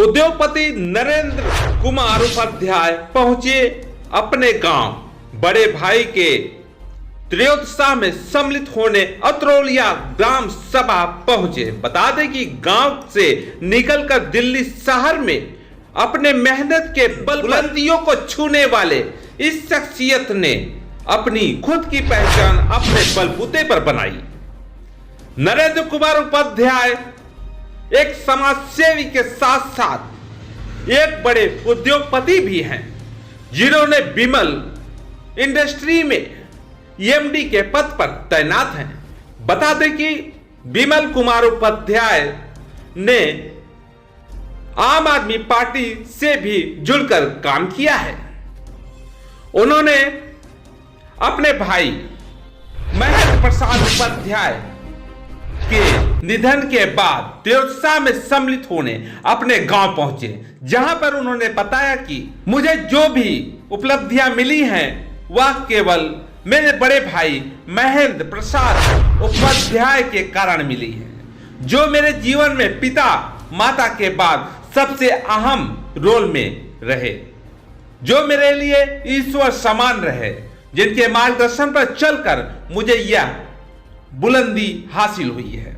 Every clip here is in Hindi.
उद्योगपति नरेंद्र कुमार उपाध्याय पहुंचे अपने गांव। बड़े भाई के त्रयोदशा में सम्मिलित होने अतरौलिया ग्राम सभा पहुंचे। बता दें कि गांव से निकलकर दिल्ली शहर में अपने मेहनत के बुलंदियों को छूने वाले इस शख्सियत ने अपनी खुद की पहचान अपने बलबूते पर बनाई। नरेंद्र कुमार उपाध्याय एक समाजसेवी के साथ साथ एक बड़े उद्योगपति भी हैं, जिन्होंने विमल इंडस्ट्री में एमडी के पद पर तैनात हैं। बता दें कि विमल कुमार उपाध्याय ने आम आदमी पार्टी से भी जुड़कर काम किया है। उन्होंने अपने भाई महेंद्र प्रसाद उपाध्याय के निधन के बाद त्रयोदशा में सम्मिलित होने अपने गांव पहुंचे, जहां पर उन्होंने बताया कि मुझे जो भी उपलब्धियां मिली हैं वह केवल मेरे बड़े भाई महेंद्र प्रसाद उपाध्याय के कारण मिली है, जो मेरे जीवन में पिता माता के बाद सबसे अहम रोल में रहे, जो मेरे लिए ईश्वर समान रहे, जिनके मार्गदर्शन पर चलकर मुझे यह बुलंदी हासिल हुई है।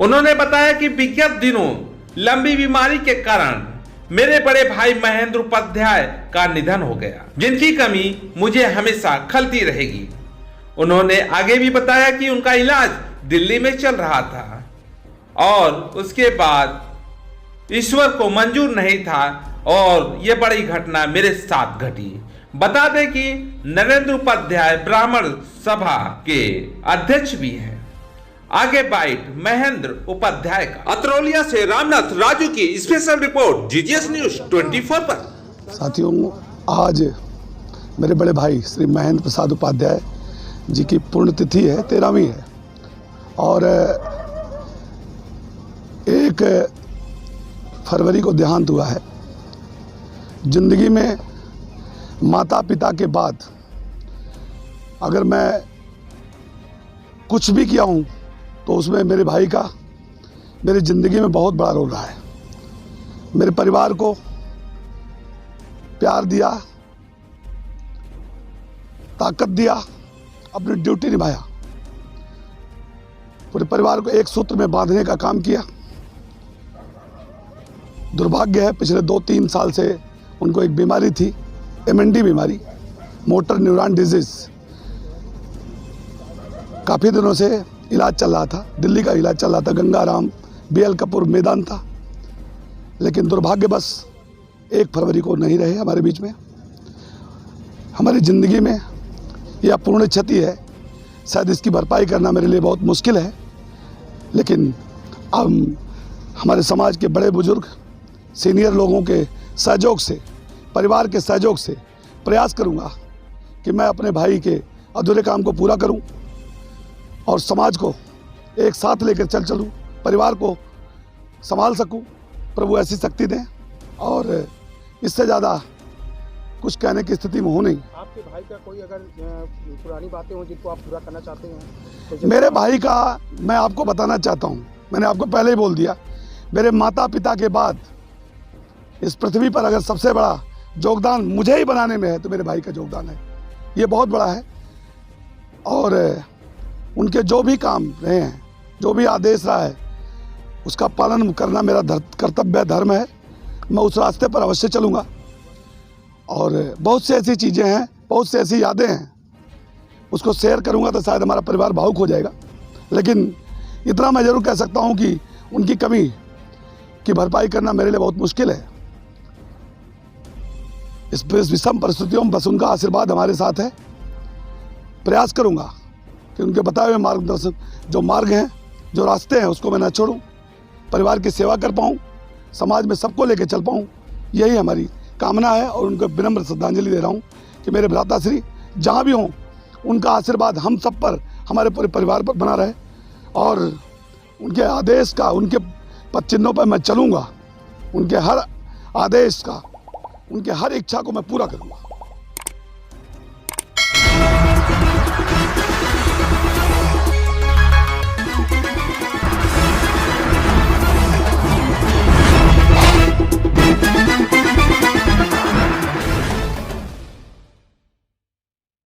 उन्होंने बताया कि विगत दिनों लंबी बीमारी के कारण मेरे बड़े भाई महेंद्र उपाध्याय का निधन हो गया, जिनकी कमी मुझे हमेशा खलती रहेगी। उन्होंने आगे भी बताया कि उनका इलाज दिल्ली में चल रहा था और उसके बाद ईश्वर को मंजूर नहीं था और यह बड़ी घटना मेरे साथ घटी। बता दें कि नरेंद्र उपाध्याय ब्राह्मण सभा के अध्यक्ष भी हैं। आगे बाइट महेंद्र उपाध्याय का। अतरौलिया से रामनाथ राजू की स्पेशल रिपोर्ट जीजीएस न्यूज 24 पर। साथियों, आज मेरे बड़े भाई श्री महेंद्र प्रसाद उपाध्याय जी की पुण्यतिथि है, 13वीं है और 1 फरवरी को देहांत हुआ है। जिंदगी में माता पिता के बाद अगर मैं कुछ भी किया हूँ तो उसमें मेरे भाई का मेरी ज़िंदगी में बहुत बड़ा रोल रहा है। मेरे परिवार को प्यार दिया, ताकत दिया, अपनी ड्यूटी निभाया, पूरे परिवार को एक सूत्र में बांधने का काम किया। दुर्भाग्य है, पिछले 2-3 साल से उनको एक बीमारी थी, MND बीमारी, मोटर न्यूरॉन डिजीज। काफ़ी दिनों से इलाज चल रहा था, दिल्ली का इलाज चल रहा था, गंगाराम, BL कपूर मैदान था, लेकिन दुर्भाग्यवश 1 फरवरी को नहीं रहे हमारे बीच में। हमारी ज़िंदगी में यह पूर्ण क्षति है, शायद इसकी भरपाई करना मेरे लिए बहुत मुश्किल है, लेकिन अब हमारे समाज के बड़े बुजुर्ग सीनियर लोगों के सहयोग से, परिवार के सहयोग से प्रयास करूंगा कि मैं अपने भाई के अधूरे काम को पूरा करूं और समाज को एक साथ लेकर चलूं, परिवार को संभाल सकूं। प्रभु ऐसी शक्ति दें और इससे ज़्यादा कुछ कहने की स्थिति में हो नहीं। आपके भाई का कोई अगर पुरानी बातें हो जिनको आप पूरा करना चाहते हैं तो मेरे भाई का मैं आपको बताना चाहता हूँ, मैंने आपको पहले ही बोल दिया, मेरे माता पिता के बाद इस पृथ्वी पर अगर सबसे बड़ा योगदान मुझे ही बनाने में है तो मेरे भाई का योगदान है, ये बहुत बड़ा है। और उनके जो भी काम रहे हैं, जो भी आदेश रहा है, उसका पालन करना मेरा कर्तव्य धर्म है। मैं उस रास्ते पर अवश्य चलूँगा और बहुत सी ऐसी चीज़ें हैं, बहुत सी ऐसी यादें हैं, उसको शेयर करूँगा तो शायद हमारा परिवार भावुक हो जाएगा। लेकिन इतना मैं ज़रूर कह सकता हूँ कि उनकी कमी की भरपाई करना मेरे लिए बहुत मुश्किल है। इस विषम परिस्थितियों में बस उनका आशीर्वाद हमारे साथ है। प्रयास करूंगा कि उनके बताए हुए मार्गदर्शन, जो मार्ग हैं, जो रास्ते हैं, उसको मैं न छोड़ूं, परिवार की सेवा कर पाऊं, समाज में सबको लेकर चल पाऊं, यही हमारी कामना है। और उनको विनम्र श्रद्धांजलि दे रहा हूं कि मेरे भ्राताश्री जहां भी हों, उनका आशीर्वाद हम सब पर, हमारे पूरे परिवार पर बना रहे और उनके आदेश का, उनके पद चिन्हों पर मैं चलूँगा, उनके हर आदेश का, उनके हर इच्छा को मैं पूरा करूँगा।